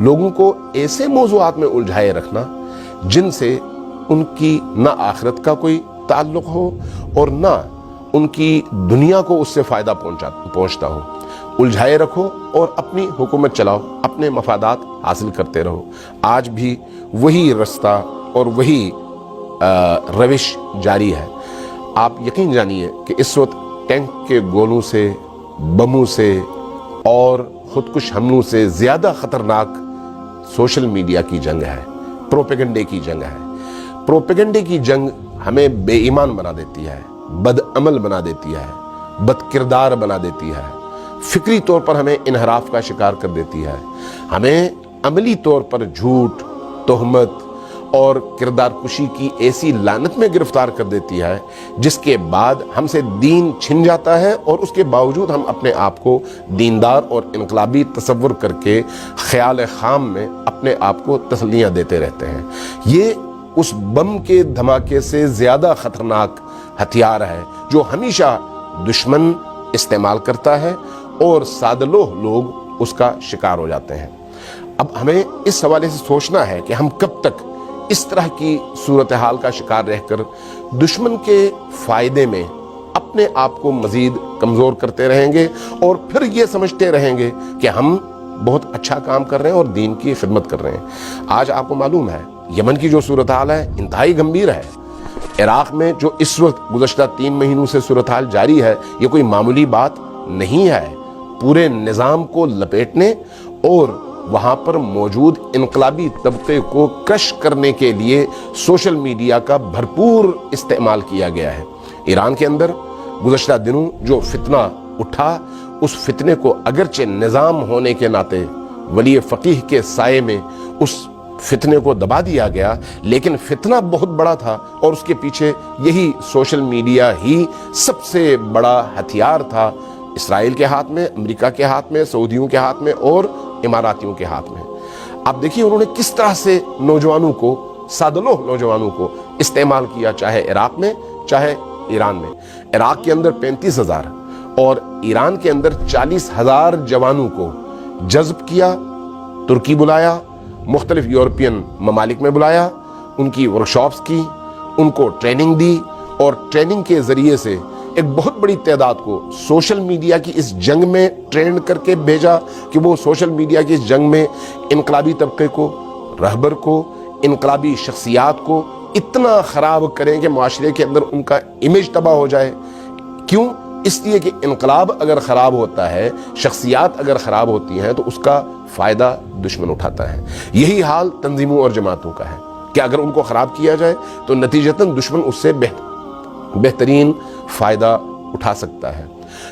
لوگوں کو ایسے موضوعات میں الجھائے رکھنا جن سے ان کی نہ آخرت کا کوئی تعلق ہو اور نہ ان کی دنیا کو اس سے فائدہ پہنچتا ہو. الجھائے رکھو اور اپنی حکومت چلاؤ، اپنے مفادات حاصل کرتے رہو. آج بھی وہی رستہ اور وہی روش جاری ہے. آپ یقین جانیے کہ اس وقت ٹینک کے گولوں سے، بموں سے اور خودکش حملوں سے زیادہ خطرناک سوشل میڈیا کی جنگ ہے، پروپیگنڈے کی جنگ ہے. پروپیگنڈے کی جنگ ہمیں بے ایمان بنا دیتی ہے، بد عمل بنا دیتی ہے، بد کردار بنا دیتی ہے، فکری طور پر ہمیں انحراف کا شکار کر دیتی ہے، ہمیں عملی طور پر جھوٹ، تہمت اور کردار کشی کی ایسی لعنت میں گرفتار کر دیتی ہے جس کے بعد ہم سے دین چھن جاتا ہے، اور اس کے باوجود ہم اپنے آپ کو دیندار اور انقلابی تصور کر کے خیال خام میں اپنے آپ کو تسلیاں دیتے رہتے ہیں. یہ اس بم کے دھماکے سے زیادہ خطرناک ہتھیار ہے جو ہمیشہ دشمن استعمال کرتا ہے اور سادہ لوگ اس کا شکار ہو جاتے ہیں. اب ہمیں اس حوالے سے سوچنا ہے کہ ہم کب تک اس طرح کی صورتحال کا شکار رہ کر دشمن کے فائدے میں اپنے آپ کو مزید کمزور کرتے رہیں گے اور پھر یہ سمجھتے رہیں گے کہ ہم بہت اچھا کام کر رہے ہیں اور دین کی خدمت کر رہے ہیں. آج آپ کو معلوم ہے یمن کی جو صورتحال ہے انتہائی گمبھیر ہے. عراق میں جو اس وقت گزشتہ 3 مہینوں سے صورتحال جاری ہے یہ کوئی معمولی بات نہیں ہے. پورے نظام کو لپیٹنے اور وہاں پر موجود انقلابی طبقے کو کرش کرنے کے لیے سوشل میڈیا کا بھرپور استعمال کیا گیا ہے. ایران کے اندر گزشتہ دنوں جو فتنہ اٹھا اس فتنے کو اگرچہ نظام ہونے کے ناطے ولی فقیہ کے سائے میں اس فتنے کو دبا دیا گیا، لیکن فتنہ بہت بڑا تھا اور اس کے پیچھے یہی سوشل میڈیا ہی سب سے بڑا ہتھیار تھا. اسرائیل کے ہاتھ میں، امریکہ کے ہاتھ میں، سعودیوں کے ہاتھ میں اور اماراتیوں کے ہاتھ میں. آپ دیکھیے انہوں نے کس طرح سے نوجوانوں کو، سادلوہ نوجوانوں کو استعمال کیا، چاہے عراق میں چاہے ایران میں. عراق کے اندر 35,000 اور ایران کے اندر 40,000 جوانوں کو جذب کیا، ترکی بلایا، مختلف یورپین ممالک میں بلایا، ان کی ورکشاپس کی، ان کو ٹریننگ دی اور ٹریننگ کے ذریعے سے ایک بہت بڑی تعداد کو سوشل میڈیا کی اس جنگ میں ٹرینڈ کر کے بھیجا کہ وہ سوشل میڈیا کی اس جنگ میں انقلابی طبقے کو، رہبر کو، انقلابی شخصیات کو اتنا خراب کریں کہ معاشرے کے اندر ان کا امیج تباہ ہو جائے. کیوں؟ اس لیے کہ انقلاب اگر خراب ہوتا ہے، شخصیات اگر خراب ہوتی ہیں تو اس کا فائدہ دشمن اٹھاتا ہے. یہی حال تنظیموں اور جماعتوں کا ہے کہ اگر ان کو خراب کیا جائے تو نتیجتاً دشمن اس سے بہترین فائدہ اٹھا سکتا ہے.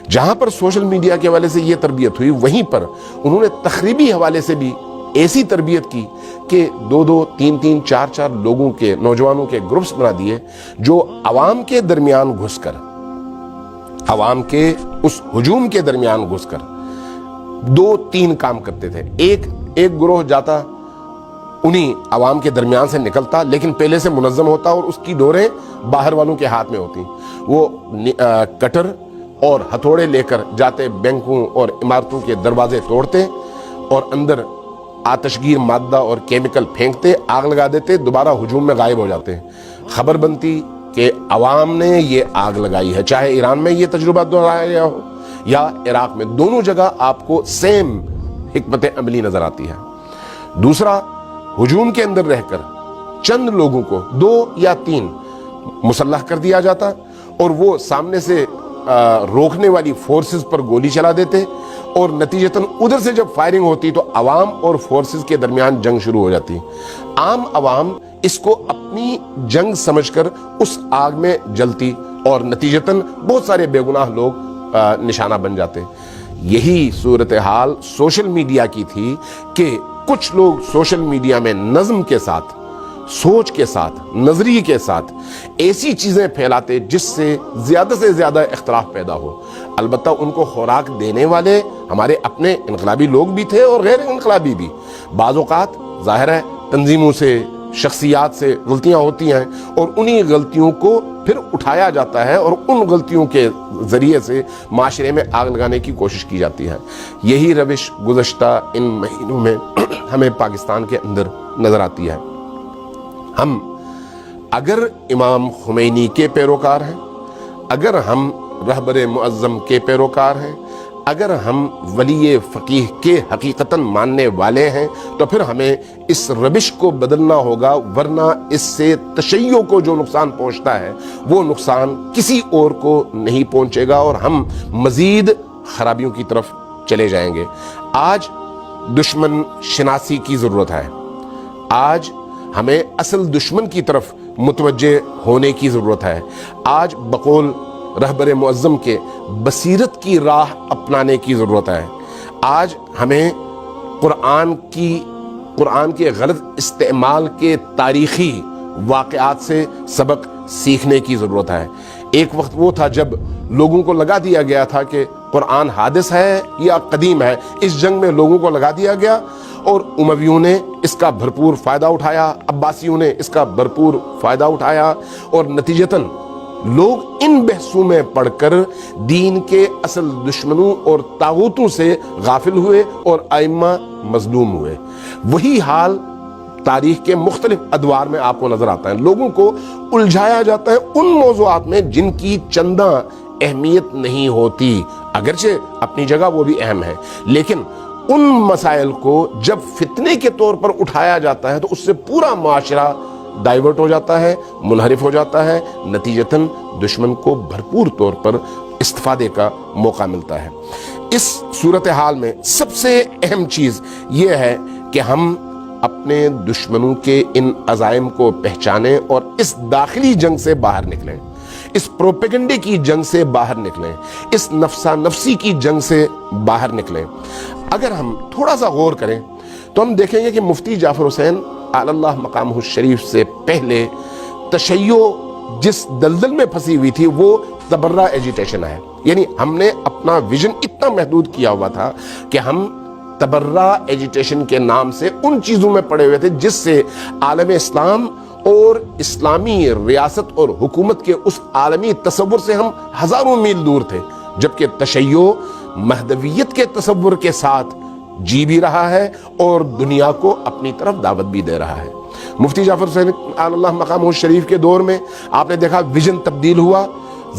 جہاں پر سوشل میڈیا کے حوالے سے یہ تربیت ہوئی، وہیں پر انہوں نے تخریبی حوالے سے بھی ایسی تربیت کی کہ 2-2، 3-3، 4-4 لوگوں کے، نوجوانوں کے گروپس بنا دیے جو عوام کے درمیان گھس کر، عوام کے اس ہجوم کے درمیان گھس کر 2-3 کام کرتے تھے. ایک گروہ جاتا انہی عوام کے درمیان سے نکلتا، لیکن پہلے سے منظم ہوتا اور اس کی ڈوریں باہر والوں کے ہاتھ میں ہوتی. وہ کٹر اور ہتھوڑے لے کر جاتے، بینکوں اور عمارتوں کے دروازے توڑتے اور اندر آتشگیر مادہ اور کیمیکل پھینکتے، آگ لگا دیتے، دوبارہ ہجوم میں غائب ہو جاتے. خبر بنتی کہ عوام نے یہ آگ لگائی ہے. چاہے ایران میں یہ تجربہ دہرایا گیا ہو یا عراق میں، دونوں جگہ آپ کو سیم حکمت عملی نظر آتی ہے. دوسرا، ہجوم کے اندر رہ کر چند لوگوں کو 2 یا 3 مسلح کر دیا جاتا اور وہ سامنے سے روکنے والی فورسز پر گولی چلا دیتے اور نتیجتاً ادھر سے جب فائرنگ ہوتی تو عوام اور فورسز کے درمیان جنگ شروع ہو جاتی. عام عوام اس کو اپنی جنگ سمجھ کر اس آگ میں جلتی اور نتیجتاً بہت سارے بے گناہ لوگ نشانہ بن جاتے. یہی صورتحال سوشل میڈیا کی تھی کہ کچھ لوگ سوشل میڈیا میں نظم کے ساتھ، سوچ کے ساتھ، نظریے کے ساتھ ایسی چیزیں پھیلاتے جس سے زیادہ اختلاف پیدا ہو. البتہ ان کو خوراک دینے والے ہمارے اپنے انقلابی لوگ بھی تھے اور غیر انقلابی بھی. بعض اوقات ظاہر ہے تنظیموں سے شخصیات سے غلطیاں ہوتی ہیں اور انہی غلطیوں کو پھر اٹھایا جاتا ہے اور ان غلطیوں کے ذریعے سے معاشرے میں آگ لگانے کی کوشش کی جاتی ہے۔ یہی روش گزشتہ ان مہینوں میں ہمیں پاکستان کے اندر نظر آتی ہے۔ ہم اگر امام خمینی کے پیروکار ہیں، اگر ہم رہبر معظم کے پیروکار ہیں، اگر ہم ولی فقیہ کے حقیقتاً ماننے والے ہیں تو پھر ہمیں اس روش کو بدلنا ہوگا، ورنہ اس سے تشیع کو جو نقصان پہنچتا ہے وہ نقصان کسی اور کو نہیں پہنچے گا اور ہم مزید خرابیوں کی طرف چلے جائیں گے۔ آج دشمن شناسی کی ضرورت ہے، آج ہمیں اصل دشمن کی طرف متوجہ ہونے کی ضرورت ہے۔ آج بقول رہبر معظم کے بصیرت کی راہ اپنانے کی ضرورت ہے۔ آج ہمیں قرآن کے غلط استعمال کے تاریخی واقعات سے سبق سیکھنے کی ضرورت ہے۔ ایک وقت وہ تھا جب لوگوں کو لگا دیا گیا تھا کہ قرآن حادث ہے یا قدیم ہے، اس جنگ میں لوگوں کو لگا دیا گیا اور امویوں نے اس کا بھرپور فائدہ اٹھایا، عباسیوں نے اس کا بھرپور فائدہ اٹھایا اور نتیجتاً لوگ ان بحثوں میں پڑھ کر دین کے اصل دشمنوں اور طاغوتوں سے غافل ہوئے اور ائمہ مظلوم ہوئے۔ وہی حال تاریخ کے مختلف ادوار میں آپ کو نظر آتا ہے۔ لوگوں کو الجھایا جاتا ہے ان موضوعات میں جن کی چندہ اہمیت نہیں ہوتی، اگرچہ اپنی جگہ وہ بھی اہم ہے، لیکن ان مسائل کو جب فتنے کے طور پر اٹھایا جاتا ہے تو اس سے پورا معاشرہ ڈائیورٹ ہو جاتا ہے، منحرف ہو جاتا ہے، نتیجتاً دشمن کو بھرپور طور پر استفادے کا موقع ملتا ہے۔ اس صورتحال میں سب سے اہم چیز یہ ہے کہ ہم اپنے دشمنوں کے ان عزائم کو پہچانیں اور اس داخلی جنگ سے باہر نکلیں، اس پروپیگنڈے کی جنگ سے باہر نکلیں، اس نفسا نفسی کی جنگ سے باہر نکلیں۔ اگر ہم تھوڑا سا غور کریں تو ہم دیکھیں گے کہ مفتی جعفر حسین اعلی اللہ مقامہ الشریف سے پہلے تشیع جس دلدل میں پھنسی ہوئی تھی وہ تبرہ ایجیٹیشن ہے۔ یعنی ہم نے اپنا ویژن اتنا محدود کیا ہوا تھا کہ ہم تبرہ ایجیٹیشن کے نام سے ان چیزوں میں پڑے ہوئے تھے جس سے عالم اسلام اور اسلامی ریاست اور حکومت کے اس عالمی تصور سے ہم ہزاروں میل دور تھے، جبکہ تشیع مہدویت کے تصور کے ساتھ جی بھی رہا ہے اور دنیا کو اپنی طرف دعوت بھی دے رہا ہے۔ مفتی جعفر حسین اعلی اللہ مقامہ الشریف کے دور میں آپ نے دیکھا ویژن تبدیل ہوا،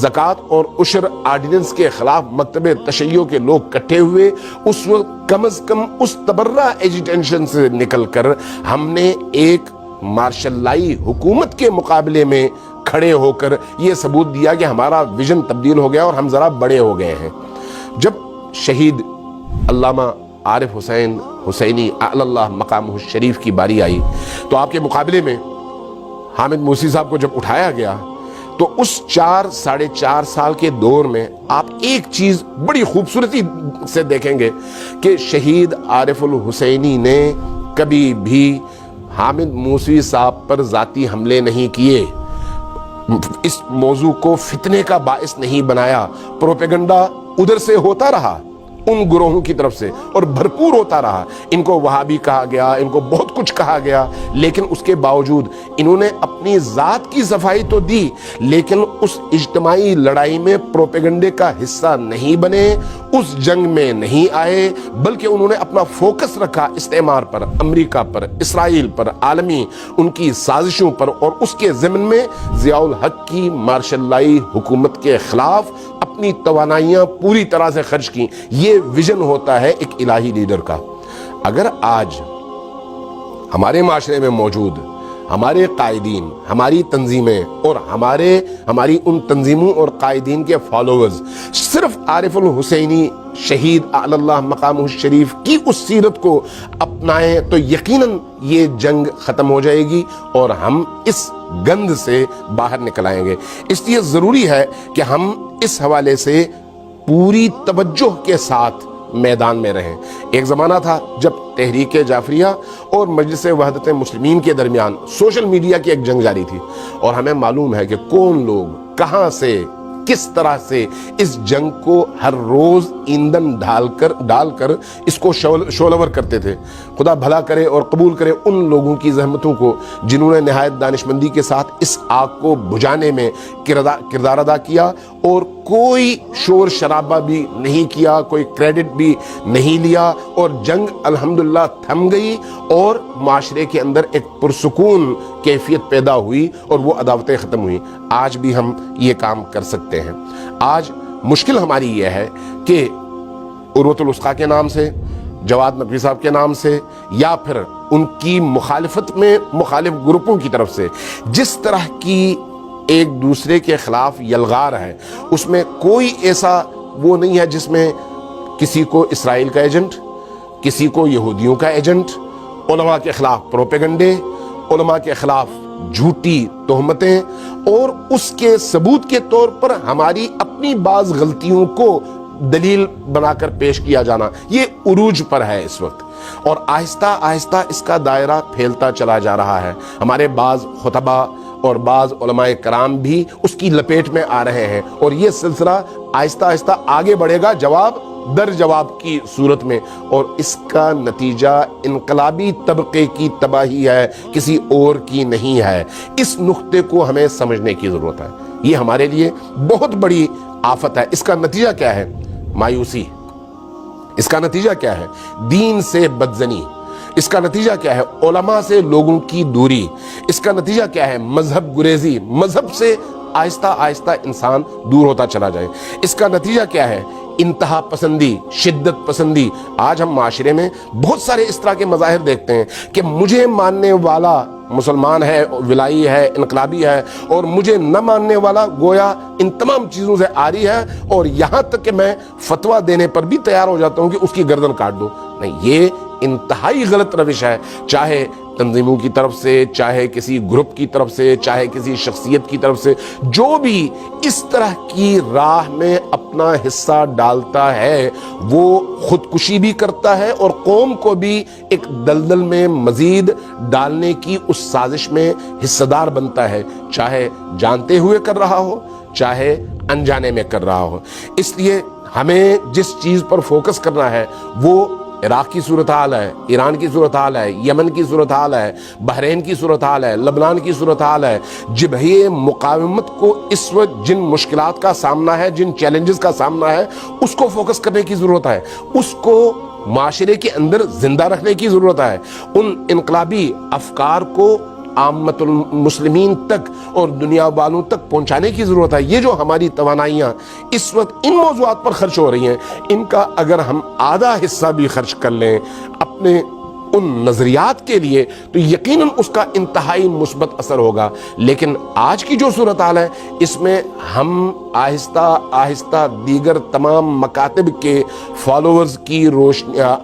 زکوٰۃ اور عشر آرڈیننس کے خلاف مکتب تشیع کے لوگ کٹھے ہوئے۔ اس وقت کم از کم اس تبرہ ایجیٹیشن سے نکل کر ہم نے ایک مارشل لائی حکومت کے مقابلے میں کھڑے ہو کر یہ ثبوت دیا کہ ہمارا ویژن تبدیل ہو گیا اور ہم ذرا بڑے ہو گئے ہیں۔ جب شہید علامہ عارف حسین حسینی اعلی اللہ مقامہ الشریف کی باری آئی تو آپ کے مقابلے میں حامد موسی صاحب کو جب اٹھایا گیا تو اس 4-4.5 سال کے دور میں آپ ایک چیز بڑی خوبصورتی سے دیکھیں گے کہ شہید عارف الحسینی نے کبھی بھی حامد موسی صاحب پر ذاتی حملے نہیں کیے، اس موضوع کو فتنے کا باعث نہیں بنایا۔ پروپیگنڈا ادھر سے ہوتا رہا ان گروہوں کی طرف سے اور بھرپور ہوتا رہا، ان کو وہابی کہا گیا، ان کو بہت کچھ کہا گیا، لیکن اس کے باوجود انہوں نے اپنی ذات کی صفائی تو دی لیکن اس اجتماعی لڑائی میں پروپیگنڈے کا حصہ نہیں بنے، اس جنگ میں نہیں آئے، بلکہ انہوں نے اپنا فوکس رکھا استعمار پر، امریکہ پر، اسرائیل پر، عالمی ان کی سازشوں پر، اور اس کے ضمن میں ضیاء الحق کی مارشل لائی حکومت کے خلاف اپنی توانائیاں پوری طرح سے خرچ کی۔ یہ ویژن ہوتا ہے ایک الہی لیڈر کا۔ اگر آج ہمارے معاشرے میں موجود ہمارے قائدین، ہماری تنظیمیں اور ہماری ان تنظیموں اور قائدین کے فالوورز صرف عارف الحسینی شہید اعلی اللہ مقامہ الشریف کی اس سیرت کو اپنائیں تو یقیناً یہ جنگ ختم ہو جائے گی اور ہم اس گند سے باہر نکل آئیں گے۔ اس لیے ضروری ہے کہ ہم اس حوالے سے پوری توجہ کے ساتھ میدان میں رہیں۔ ایک زمانہ تھا جب تحریک جعفریہ اور مجلس وحدت مسلمین کے درمیان سوشل میڈیا کی ایک جنگ جاری تھی اور ہمیں معلوم ہے کہ کون لوگ کہاں سے کس طرح سے اس جنگ کو ہر روز ایندھن ڈال کر اس کو شعلور کرتے تھے۔ خدا بھلا کرے اور قبول کرے ان لوگوں کی زحمتوں کو جنہوں نے نہایت دانشمندی کے ساتھ اس آگ کو بجھانے میں کردار ادا کیا اور کوئی شور شرابہ بھی نہیں کیا، کوئی کریڈٹ بھی نہیں لیا، اور جنگ الحمدللہ تھم گئی اور معاشرے کے اندر ایک پرسکون کیفیت پیدا ہوئی اور وہ عداوتیں ختم ہوئی۔ آج بھی ہم یہ کام کر سکتے ہیں۔ آج مشکل ہماری یہ ہے کہ عروۃ الوثقیٰ کے نام سے، جواد نقوی صاحب کے نام سے، یا پھر ان کی مخالفت میں مخالف گروپوں کی طرف سے جس طرح کی ایک دوسرے کے خلاف یلغار ہے، اس میں کوئی ایسا وہ نہیں ہے جس میں کسی کو اسرائیل کا ایجنٹ، کسی کو یہودیوں کا ایجنٹ، علماء کے خلاف پروپیگنڈے، علماء کے خلاف جھوٹی تہمتیں، اور اس کے ثبوت کے طور پر ہماری اپنی بعض غلطیوں کو دلیل بنا کر پیش کیا جانا، یہ عروج پر ہے اس وقت، اور آہستہ آہستہ اس کا دائرہ پھیلتا چلا جا رہا ہے۔ ہمارے بعض خطبہ اور بعض علماء کرام بھی اس کی لپیٹ میں آ رہے ہیں، اور یہ سلسلہ آہستہ آہستہ آگے بڑھے گا جواب در جواب کی صورت میں، اور اس کا نتیجہ انقلابی طبقے کی تباہی ہے، کسی اور کی نہیں ہے۔ اس نقطے کو ہمیں سمجھنے کی ضرورت ہے۔ یہ ہمارے لیے بہت بڑی آفت ہے۔ اس کا نتیجہ کیا ہے؟ مایوسی۔ اس کا نتیجہ کیا ہے؟ دین سے بدزنی۔ اس کا نتیجہ کیا ہے؟ علماء سے لوگوں کی دوری۔ اس کا نتیجہ کیا ہے؟ مذہب گریزی۔ مذہب سے آہستہ آہستہ انسان دور ہوتا چلا جائے۔ اس کا نتیجہ کیا ہے؟ انتہا پسندی، شدت پسندی۔ آج ہم معاشرے میں بہت سارے اس طرح کے مظاہر دیکھتے ہیں کہ مجھے ماننے والا مسلمان ہے، ولائی ہے، انقلابی ہے، اور مجھے نہ ماننے والا گویا ان تمام چیزوں سے عاری ہے، اور یہاں تک کہ میں فتویٰ دینے پر بھی تیار ہو جاتا ہوں کہ اس کی گردن کاٹ دو۔ نہیں، یہ انتہائی غلط روش ہے، چاہے تنظیموں کی طرف سے، چاہے کسی گروپ کی طرف سے، چاہے کسی شخصیت کی طرف سے، جو بھی اس طرح کی راہ میں اپنا حصہ ڈالتا ہے وہ خودکشی بھی کرتا ہے اور قوم کو بھی ایک دلدل میں مزید ڈالنے کی اس سازش میں حصہ دار بنتا ہے، چاہے جانتے ہوئے کر رہا ہو، چاہے انجانے میں کر رہا ہو۔ اس لیے ہمیں جس چیز پر فوکس کرنا ہے وہ عراق کی صورتحال ہے، ایران کی صورتحال ہے، یمن کی صورتحال ہے، بحرین کی صورتحال ہے، لبنان کی صورتحال ہے۔ جبہے مقاومت کو اس وقت جن مشکلات کا سامنا ہے، جن چیلنجز کا سامنا ہے، اس کو فوکس کرنے کی ضرورت ہے، اس کو معاشرے کے اندر زندہ رکھنے کی ضرورت ہے، ان انقلابی افکار کو عامت المسلمین تک اور دنیا والوں تک پہنچانے کی ضرورت ہے۔ یہ جو ہماری توانائیاں اس وقت ان موضوعات پر خرچ ہو رہی ہیں، ان کا اگر ہم آدھا حصہ بھی خرچ کر لیں اپنے ان نظریات کے لیے تو یقیناً اس کا انتہائی مثبت اثر ہوگا۔ لیکن آج کی جو صورتحال ہے اس میں ہم آہستہ آہستہ دیگر تمام مکاتب کے فالوورز کی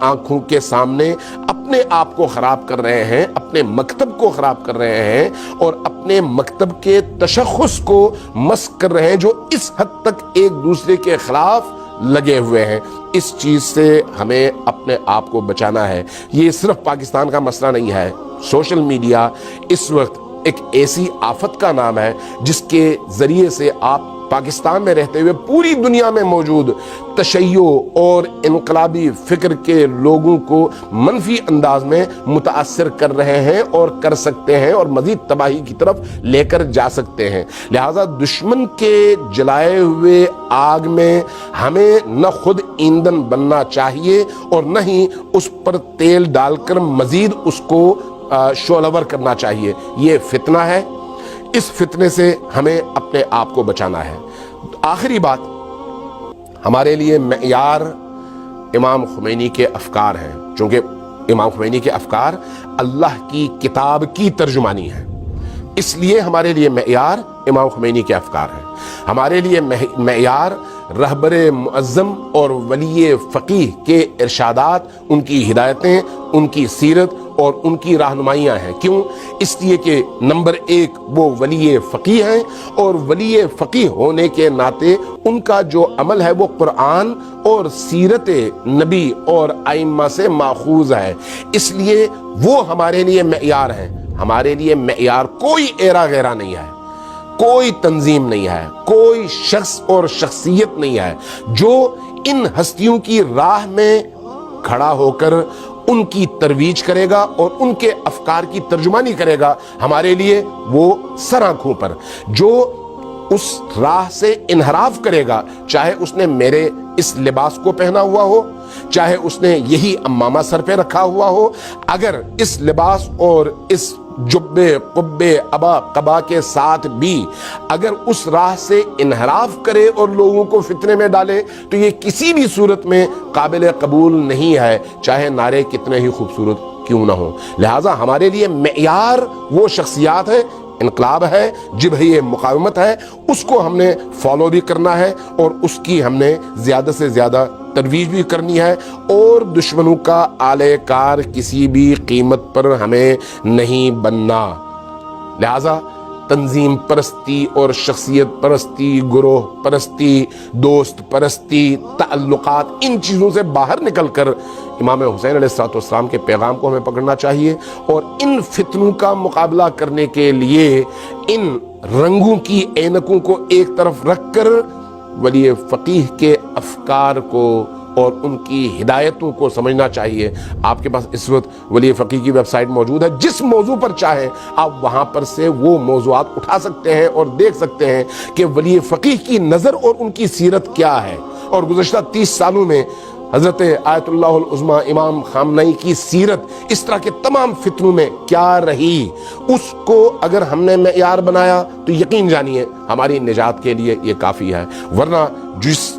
آنکھوں کے سامنے اپنے آپ کو خراب کر رہے ہیں، اپنے مکتب کو خراب کر رہے ہیں، اور اپنے مکتب کے تشخص کو مسخ کر رہے ہیں جو اس حد تک ایک دوسرے کے خلاف لگے ہوئے ہیں۔ اس چیز سے ہمیں اپنے آپ کو بچانا ہے۔ یہ صرف پاکستان کا مسئلہ نہیں ہے۔ سوشل میڈیا اس وقت ایک ایسی آفت کا نام ہے جس کے ذریعے سے آپ پاکستان میں رہتے ہوئے پوری دنیا میں موجود تشیع اور انقلابی فکر کے لوگوں کو منفی انداز میں متاثر کر رہے ہیں اور کر سکتے ہیں اور مزید تباہی کی طرف لے کر جا سکتے ہیں۔ لہٰذا دشمن کے جلائے ہوئے آگ میں ہمیں نہ خود ایندھن بننا چاہیے اور نہ ہی اس پر تیل ڈال کر مزید اس کو شعلور کرنا چاہیے۔ یہ فتنہ ہے، اس فتنے سے ہمیں اپنے آپ کو بچانا ہے۔ آخری بات، ہمارے لیے معیار امام خمینی کے افکار ہیں، چونکہ امام خمینی کے افکار اللہ کی کتاب کی ترجمانی ہے، اس لیے ہمارے لیے معیار امام خمینی کے افکار ہیں۔ ہمارے لیے معیار رہبر معظم اور ولی فقیہ کے ارشادات، ان کی ہدایتیں، ان کی سیرت اور ان کی رہنمائیاں ہیں۔ کیوں؟ اس لیے کہ نمبر ایک وہ ولی فقیہ ہیں، اور ولی فقیہ ہونے کے ناطے ان کا جو عمل ہے وہ قرآن اور سیرت نبی اور ائمہ سے ماخوذ ہے، اس لیے وہ ہمارے لیے معیار ہیں۔ ہمارے لیے معیار کوئی ایرا غیرا نہیں ہے، کوئی تنظیم نہیں ہے، کوئی شخص اور شخصیت نہیں ہے جو ان ہستیوں کی راہ میں کھڑا ہو کر ان کی ترویج کرے گا اور ان کے افکار کی ترجمانی کرے گا ہمارے لیے، وہ سر آنکھوں پر۔ جو اس راہ سے انحراف کرے گا، چاہے اس نے میرے اس لباس کو پہنا ہوا ہو، چاہے اس نے یہی امامہ سر پہ رکھا ہوا ہو، اگر اس لباس اور اس جبے قبے ابا قبا کے ساتھ بھی اگر اس راہ سے انحراف کرے اور لوگوں کو فتنے میں ڈالے، تو یہ کسی بھی صورت میں قابل قبول نہیں ہے، چاہے نعرے کتنے ہی خوبصورت کیوں نہ ہوں۔ لہٰذا ہمارے لیے معیار وہ شخصیات ہیں، انقلاب ہے، جبہہ مقاومت ہے، اس کو ہم نے فالو بھی کرنا ہے اور اس کی ہم نے زیادہ سے زیادہ ترویج بھی کرنی ہے، اور دشمنوں کا آلے کار کسی بھی قیمت پر ہمیں نہیں بننا۔ لہذا تنظیم پرستی اور شخصیت پرستی، گروہ پرستی، دوست پرستی، تعلقات، ان چیزوں سے باہر نکل کر امام حسین علیہ السلام کے پیغام کو ہمیں پکڑنا چاہیے، اور ان فتنوں کا مقابلہ کرنے کے لیے ان رنگوں کی اینکوں کو ایک طرف رکھ کر ولی فقیہ کے افکار کو اور ان کی ہدایتوں کو سمجھنا چاہیے۔ آپ کے پاس اس وقت ولی فقیہ کی ویب سائٹ موجود ہے، جس موضوع پر چاہیں آپ وہاں پر سے وہ موضوعات اٹھا سکتے ہیں اور دیکھ سکتے ہیں کہ ولی فقیہ کی نظر اور ان کی سیرت کیا ہے، اور گزشتہ 30 سالوں میں حضرت آیت اللہ العظمیٰ امام خامنئی کی سیرت اس طرح کے تمام فتنوں میں کیا رہی، اس کو اگر ہم نے معیار بنایا تو یقین جانیے ہماری نجات کے لیے یہ کافی ہے۔ ورنہ جس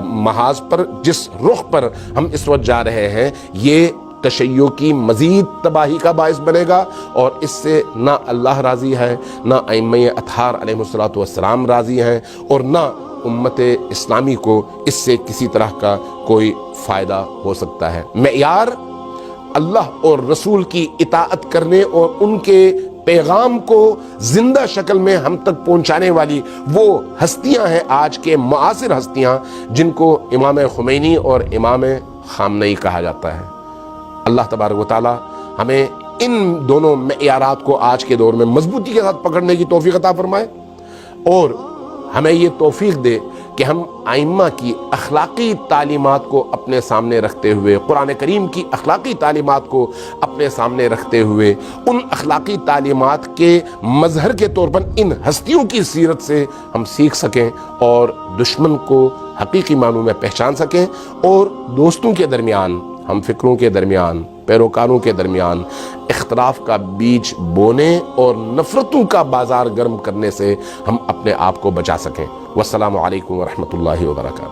محاذ پر، جس رخ پر ہم اس وقت جا رہے ہیں، یہ تشیع کی مزید تباہی کا باعث بنے گا، اور اس سے نہ اللہ راضی ہے، نہ ائمہ اطہار علیہ السلام راضی ہیں، اور نہ امت اسلامی کو اس سے کسی طرح کا کوئی فائدہ ہو سکتا ہے۔ معیار اللہ اور رسول کی اطاعت کرنے اور ان کے پیغام کو زندہ شکل میں ہم تک پہنچانے والی وہ ہستیاں ہیں، آج کے معاصر ہستیاں، جن کو امام خمینی اور امام خامنئی کہا جاتا ہے۔ اللہ تبارک و تعالی ہمیں ان دونوں معیارات کو آج کے دور میں مضبوطی کے ساتھ پکڑنے کی توفیق عطا فرمائے، اور ہمیں یہ توفیق دے کہ ہم ائمہ کی اخلاقی تعلیمات کو اپنے سامنے رکھتے ہوئے، قرآن کریم کی اخلاقی تعلیمات کو اپنے سامنے رکھتے ہوئے، ان اخلاقی تعلیمات کے مظہر کے طور پر ان ہستیوں کی سیرت سے ہم سیکھ سکیں اور دشمن کو حقیقی معنوں میں پہچان سکیں، اور دوستوں کے درمیان، ہم فکروں کے درمیان، پیروکاروں کے درمیان اختلاف کا بیج بونے اور نفرتوں کا بازار گرم کرنے سے ہم اپنے آپ کو بچا سکیں۔ والسلام علیکم ورحمۃ اللہ وبرکاتہ۔